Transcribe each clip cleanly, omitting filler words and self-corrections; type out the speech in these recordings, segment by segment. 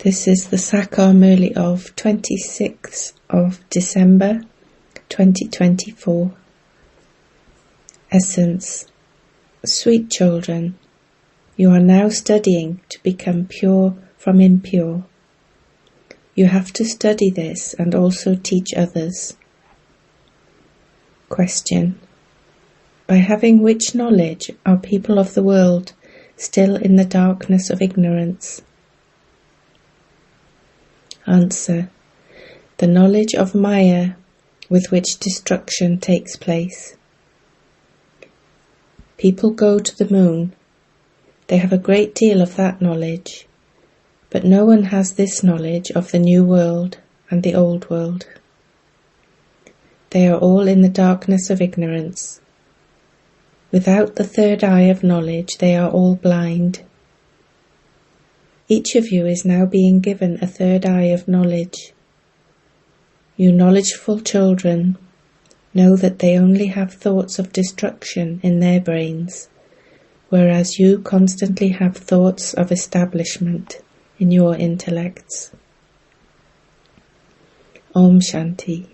This is the Sakar Murli of 26th of December 2024. Essence. Sweet children, you are now studying to become pure from impure. You have to study this and also teach others. Question. By having which knowledge are people of the world still in the darkness of ignorance? Answer. The knowledge of Maya, with which destruction takes place. People go to the moon. They have a great deal of that knowledge, but no one has this knowledge of the new world and the old world. They are all in the darkness of ignorance. Without the third eye of knowledge, they are all blind. Each of you is now being given a third eye of knowledge. You knowledgeful children know that they only have thoughts of destruction in their brains, whereas you constantly have thoughts of establishment in your intellects. Om Shanti.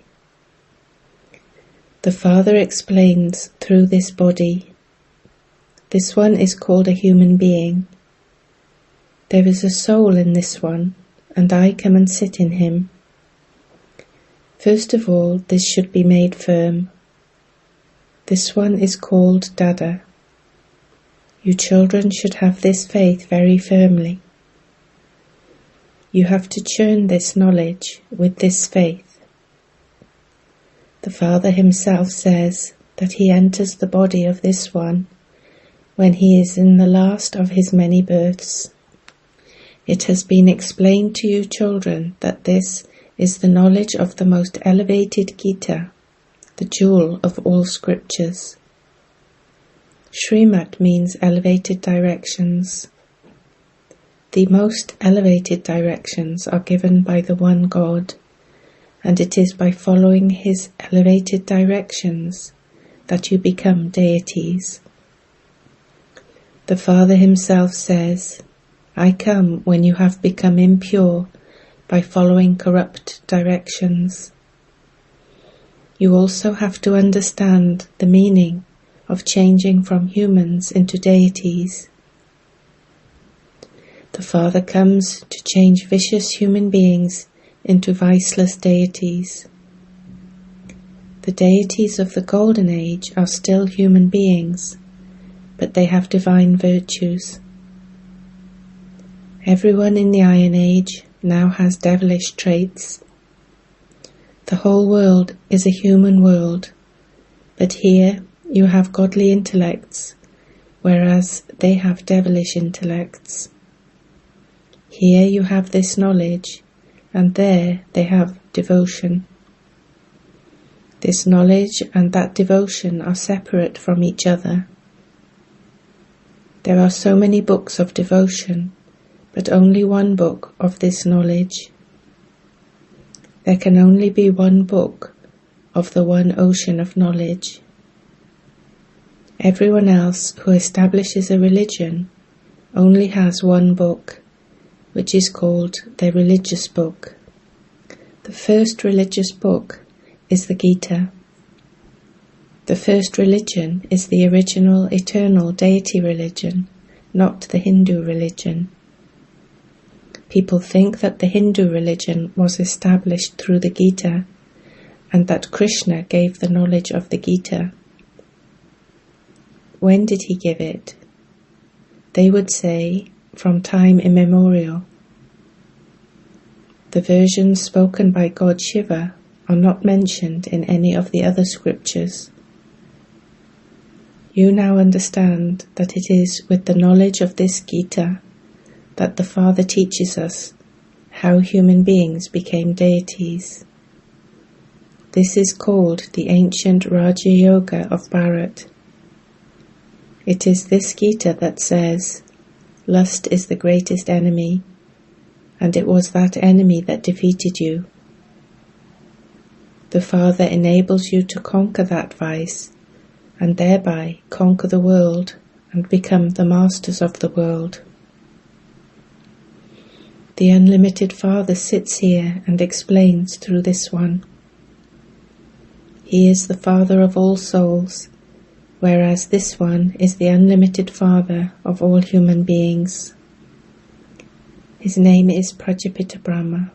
The Father explains through this body. This one is called a human being. There is a soul in this one, and I come and sit in him. First of all, this should be made firm. This one is called Dada. You children should have this faith very firmly. You have to churn this knowledge with this faith. The Father himself says that he enters the body of this one when he is in the last of his many births. It has been explained to you children that this is the knowledge of the most elevated Gita, the jewel of all scriptures. Srimat means elevated directions. The most elevated directions are given by the one God, and it is by following his elevated directions that you become deities. The Father himself says, I come when you have become impure by following corrupt directions. You also have to understand the meaning of changing from humans into deities. The Father comes to change vicious human beings into viceless deities. The deities of the Golden Age are still human beings, but they have divine virtues. Everyone in the Iron Age now has devilish traits. The whole world is a human world, but here you have godly intellects, whereas they have devilish intellects. Here you have this knowledge, and there they have devotion. This knowledge and that devotion are separate from each other. There are so many books of devotion, but only one book of this knowledge. There can only be one book of the one ocean of knowledge. Everyone else who establishes a religion only has one book, which is called their religious book. The first religious book is the Gita. The first religion is the original eternal deity religion, not the Hindu religion. People think that the Hindu religion was established through the Gita and that Krishna gave the knowledge of the Gita. When did he give it? They would say, from time immemorial. The versions spoken by God Shiva are not mentioned in any of the other scriptures. You now understand that it is with the knowledge of this Gita that the Father teaches us how human beings became deities. This is called the ancient Raja Yoga of Bharat. It is this Gita that says, lust is the greatest enemy, and it was that enemy that defeated you. The Father enables you to conquer that vice, and thereby conquer the world and become the masters of the world. The unlimited Father sits here and explains through this one. He is the Father of all souls, whereas this one is the unlimited Father of all human beings. His name is Prajapita Brahma.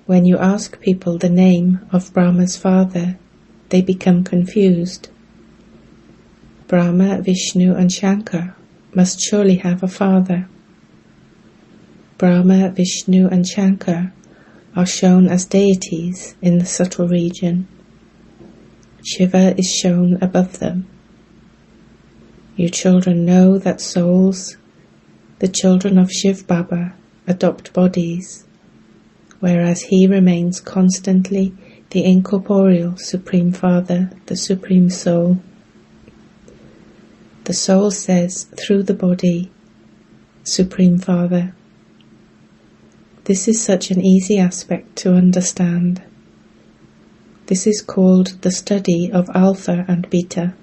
When you ask people the name of Brahma's father, they become confused. Brahma, Vishnu and Shankar must surely have a father. Brahma, Vishnu and Shankar are shown as deities in the subtle region. Shiva is shown above them. You children know that souls, the children of Shiv Baba, adopt bodies, whereas he remains constantly the incorporeal Supreme Father, the Supreme Soul. The soul says through the body, Supreme Father. This is such an easy aspect to understand. This is called the study of Alpha and Beta.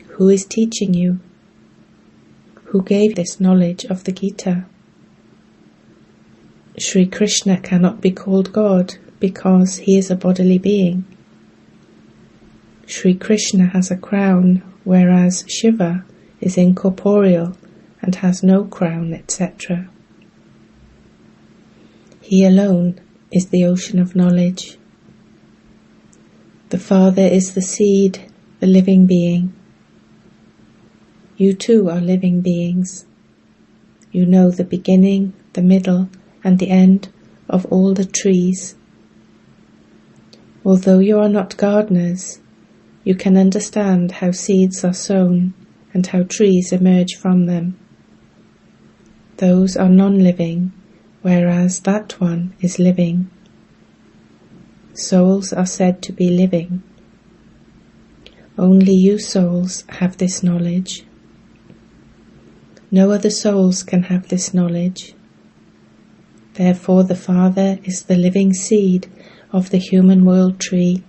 Who is teaching you? Who gave this knowledge of the Gita? Sri Krishna cannot be called God because he is a bodily being. Sri Krishna has a crown, whereas Shiva is incorporeal and has no crown, etc. He alone is the ocean of knowledge. The Father is the seed, the living being. You too are living beings. You know the beginning, the middle, and the end of all the trees. Although you are not gardeners, you can understand how seeds are sown and how trees emerge from them. Those are non-living, whereas that one is living. Souls are said to be living. Only you souls have this knowledge. No other souls can have this knowledge. Therefore the Father is the living seed of the human world tree.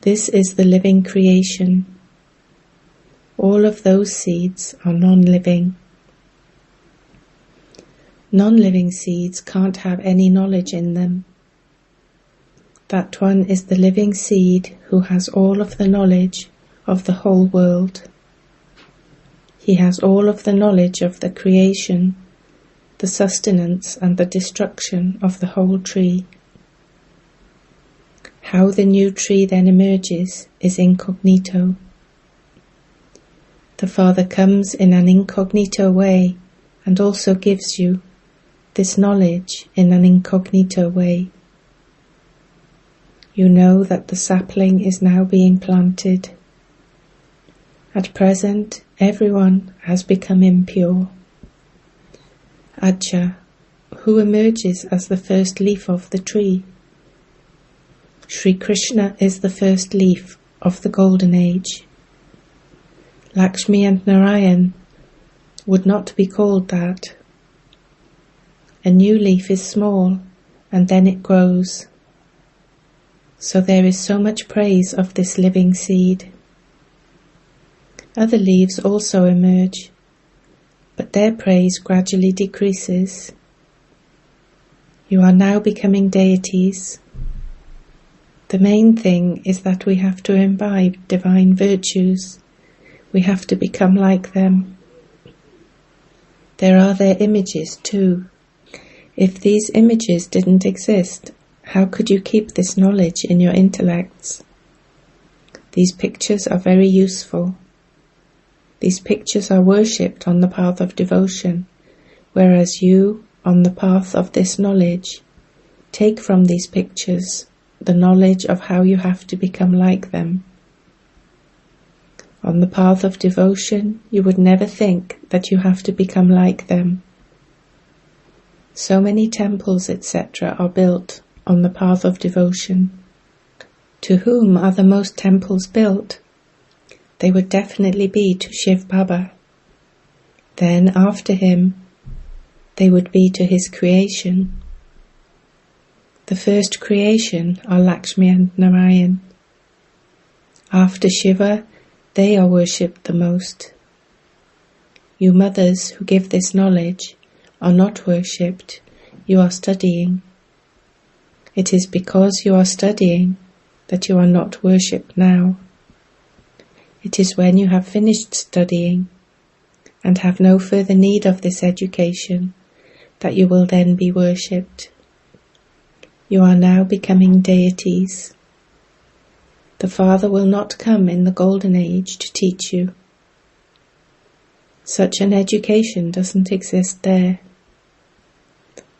This is the living creation. All of those seeds are non-living. Non-living seeds can't have any knowledge in them. That one is the living seed who has all of the knowledge of the whole world. He has all of the knowledge of the creation, the sustenance and the destruction of the whole tree. How the new tree then emerges is incognito. The Father comes in an incognito way and also gives you this knowledge in an incognito way. You know that the sapling is now being planted. At present, everyone has become impure. Acha, who emerges as the first leaf of the tree? Sri Krishna is the first leaf of the golden age. Lakshmi and Narayan would not be called that. A new leaf is small and then it grows. So there is so much praise of this living seed. Other leaves also emerge, but their praise gradually decreases. You are now becoming deities. The main thing is that we have to imbibe divine virtues. We have to become like them. There are their images too. If these images didn't exist, how could you keep this knowledge in your intellects? These pictures are very useful. These pictures are worshipped on the path of devotion, whereas you, on the path of this knowledge, take from these pictures the knowledge of how you have to become like them. On the path of devotion, you would never think that you have to become like them. So many temples, etc., are built on the path of devotion. To whom are the most temples built? They would definitely be to Shiv Baba. Then, after him, they would be to his creation. The first creation are Lakshmi and Narayan. After Shiva, they are worshipped the most. You mothers who give this knowledge are not worshipped, you are studying. It is because you are studying that you are not worshipped now. It is when you have finished studying and have no further need of this education that you will then be worshipped. You are now becoming deities. The Father will not come in the Golden Age to teach you. Such an education doesn't exist there.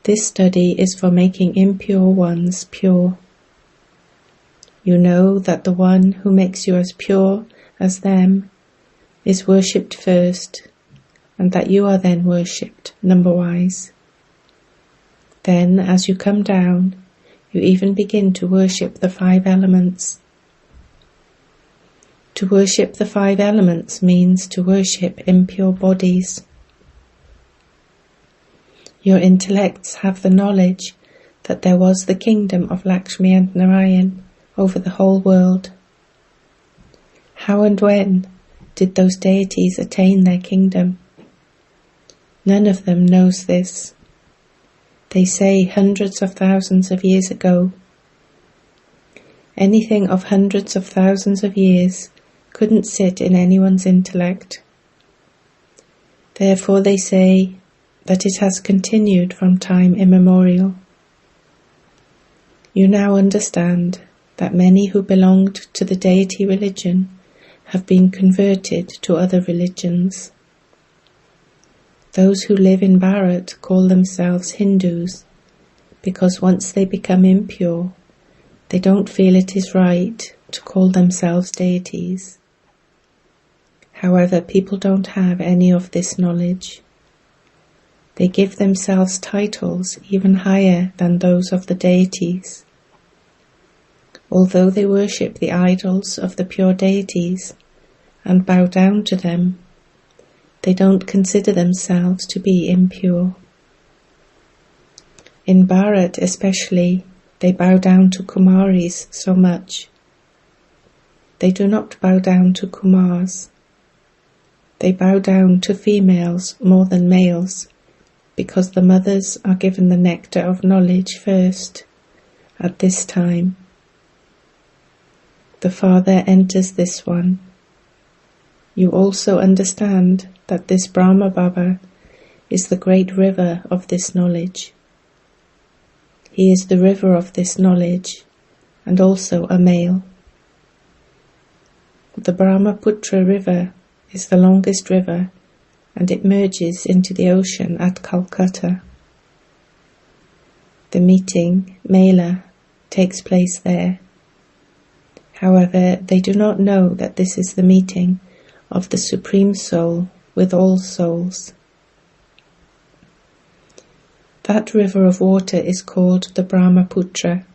This study is for making impure ones pure. You know that the one who makes you as pure as them is worshipped first, and that you are then worshipped number-wise. Then, as you come down, you even begin to worship the 5 elements. To worship the 5 elements means to worship impure bodies. Your intellects have the knowledge that there was the kingdom of Lakshmi and Narayan over the whole world. How and when did those deities attain their kingdom? None of them knows this. They say hundreds of thousands of years ago. Anything of hundreds of thousands of years couldn't sit in anyone's intellect. Therefore they say that it has continued from time immemorial. You now understand that many who belonged to the deity religion have been converted to other religions. Those who live in Bharat call themselves Hindus because once they become impure, they don't feel it is right to call themselves deities. However, people don't have any of this knowledge. They give themselves titles even higher than those of the deities. Although they worship the idols of the pure deities and bow down to them, they don't consider themselves to be impure. In Bharat especially, they bow down to Kumaris so much. They do not bow down to Kumars. They bow down to females more than males, because the mothers are given the nectar of knowledge first, at this time. The Father enters this one. You also understand that this Brahma Baba is the great river of this knowledge. He is the river of this knowledge, and also a male. The Brahmaputra river is the longest river, and it merges into the ocean at Calcutta. The meeting, Mela, takes place there. However, they do not know that this is the meeting of the Supreme Soul with all souls. That river of water is called the Brahmaputra.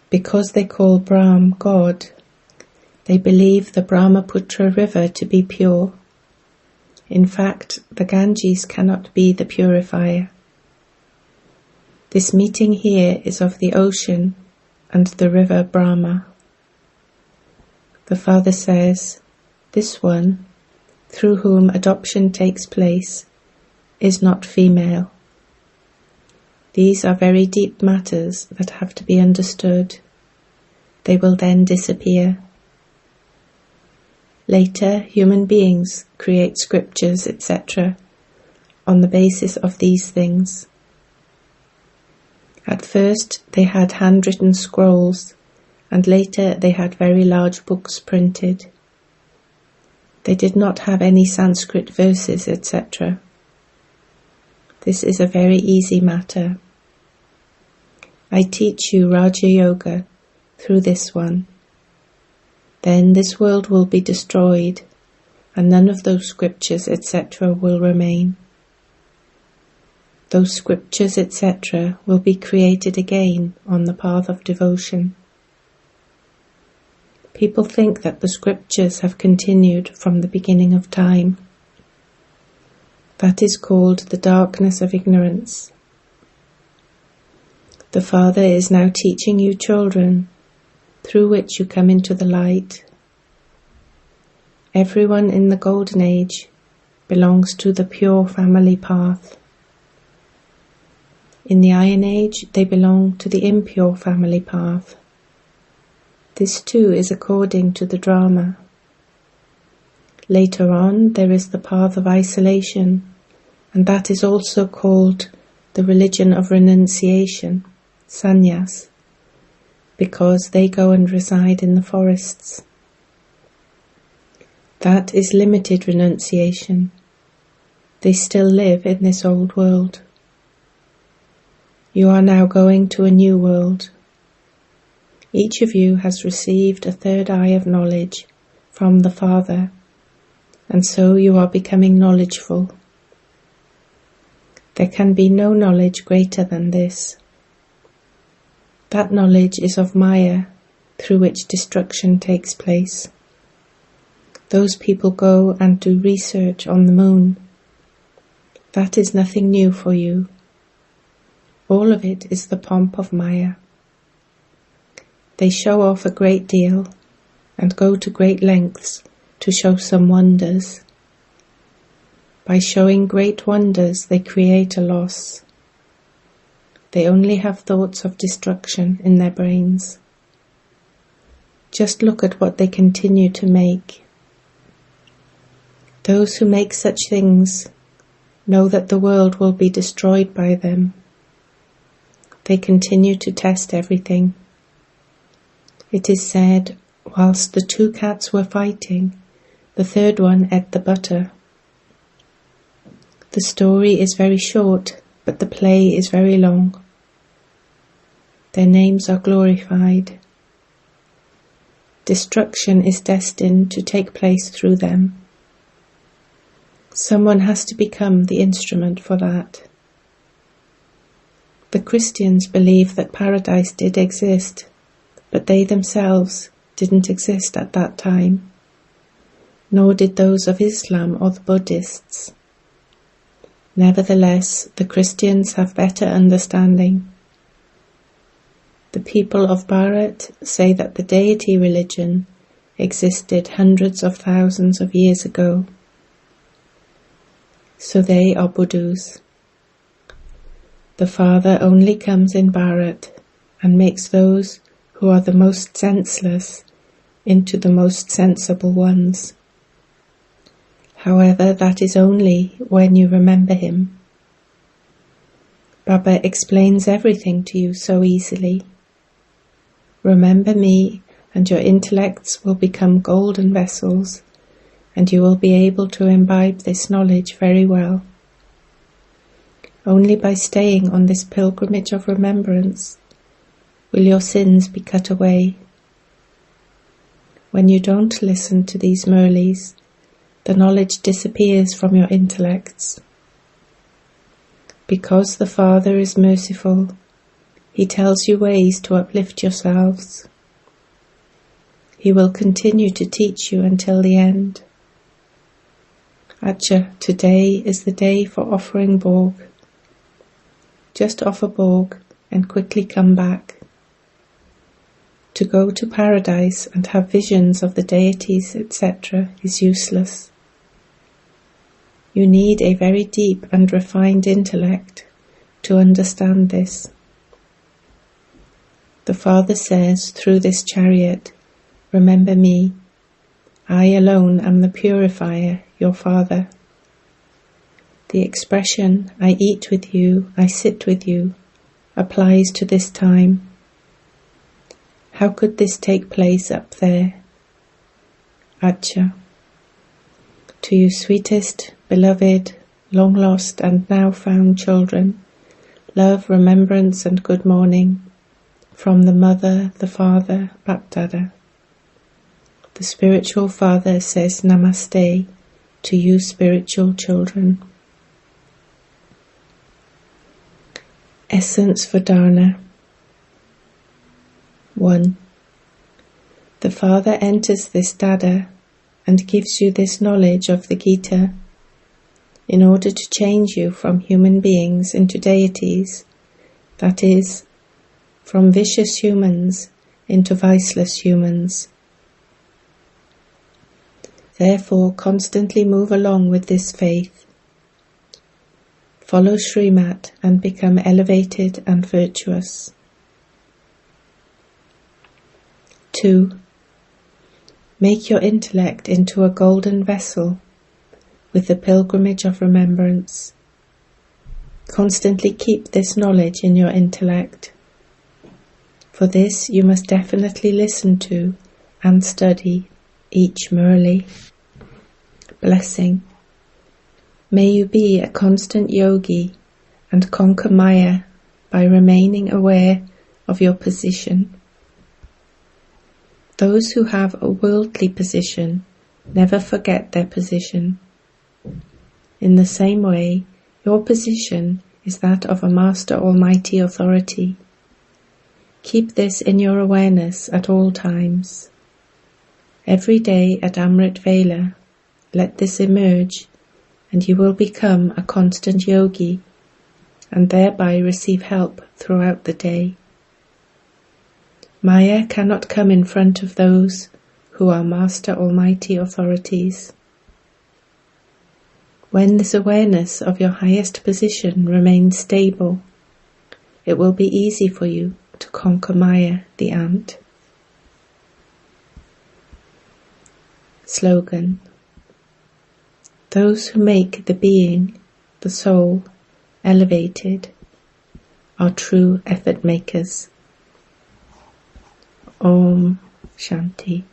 Because they call Brahm God, they believe the Brahmaputra river to be pure. In fact, the Ganges cannot be the purifier. This meeting here is of the ocean and the river Brahma. The Father says, this one, through whom adoption takes place, is not female. These are very deep matters that have to be understood. They will then disappear. Later, human beings create scriptures, etc., on the basis of these things. At first, they had handwritten scrolls, and later they had very large books printed. They did not have any Sanskrit verses, etc. This is a very easy matter. I teach you Raja Yoga through this one. Then this world will be destroyed, and none of those scriptures, etc. will remain. Those scriptures, etc. will be created again on the path of devotion. People think that the scriptures have continued from the beginning of time. That is called the darkness of ignorance. The Father is now teaching you children, through which you come into the light. Everyone in the Golden Age belongs to the pure family path. In the Iron Age, they belong to the impure family path. This too is according to the drama. Later on, there is the path of isolation, and that is also called the religion of renunciation, sannyas, because they go and reside in the forests. That is limited renunciation. They still live in this old world. You are now going to a new world. Each of you has received a third eye of knowledge from the Father, and so you are becoming knowledgeful. There can be no knowledge greater than this. That knowledge is of Maya, through which destruction takes place. Those people go and do research on the moon. That is nothing new for you. All of it is the pomp of Maya. They show off a great deal and go to great lengths to show some wonders. By showing great wonders, they create a loss. They only have thoughts of destruction in their brains. Just look at what they continue to make. Those who make such things know that the world will be destroyed by them. They continue to test everything. It is said, whilst the two cats were fighting, the third one ate the butter. The story is very short, but the play is very long. Their names are glorified. Destruction is destined to take place through them. Someone has to become the instrument for that. The Christians believe that paradise did exist, but they themselves didn't exist at that time, nor did those of Islam or the Buddhists. Nevertheless, the Christians have better understanding. The people of Bharat say that the deity religion existed hundreds of thousands of years ago. So they are Buddhas. The Father only comes in Bharat and makes those who are the most senseless into the most sensible ones. However, that is only when you remember him. Baba explains everything to you so easily. Remember me, and your intellects will become golden vessels, and you will be able to imbibe this knowledge very well. Only by staying on this pilgrimage of remembrance will your sins be cut away. When you don't listen to these Murlis, the knowledge disappears from your intellects. Because the Father is merciful, he tells you ways to uplift yourselves. He will continue to teach you until the end. Acha, today is the day for offering Bhog. Just offer Bhog and quickly come back. To go to paradise and have visions of the deities, etc. is useless. You need a very deep and refined intellect to understand this. The Father says through this chariot, remember me, I alone am the purifier, your Father. The expression, I eat with you, I sit with you, applies to this time. How could this take place up there? Acha. To you sweetest, beloved, long lost and now found children, love, remembrance and good morning, from the Mother, the Father, Bapdada. The spiritual Father says Namaste to you spiritual children. Essence for Dharna. 1. The Father enters this Dada and gives you this knowledge of the Gita in order to change you from human beings into deities, that is, from vicious humans into viceless humans. Therefore, constantly move along with this faith. Follow Srimat and become elevated and virtuous. 2. Make your intellect into a golden vessel with the pilgrimage of remembrance. Constantly keep this knowledge in your intellect. For this you must definitely listen to and study each Murli. Blessing. May you be a constant yogi and conquer Maya by remaining aware of your position. Those who have a worldly position never forget their position. In the same way, your position is that of a Master Almighty Authority. Keep this in your awareness at all times. Every day at Amrit Vela, let this emerge, and you will become a constant yogi, and thereby receive help throughout the day. Maya cannot come in front of those who are Master Almighty Authorities. When this awareness of your highest position remains stable, it will be easy for you to conquer Maya, the ant. Slogan. Those who make the being, the soul, elevated are true effort makers. Om Shanti.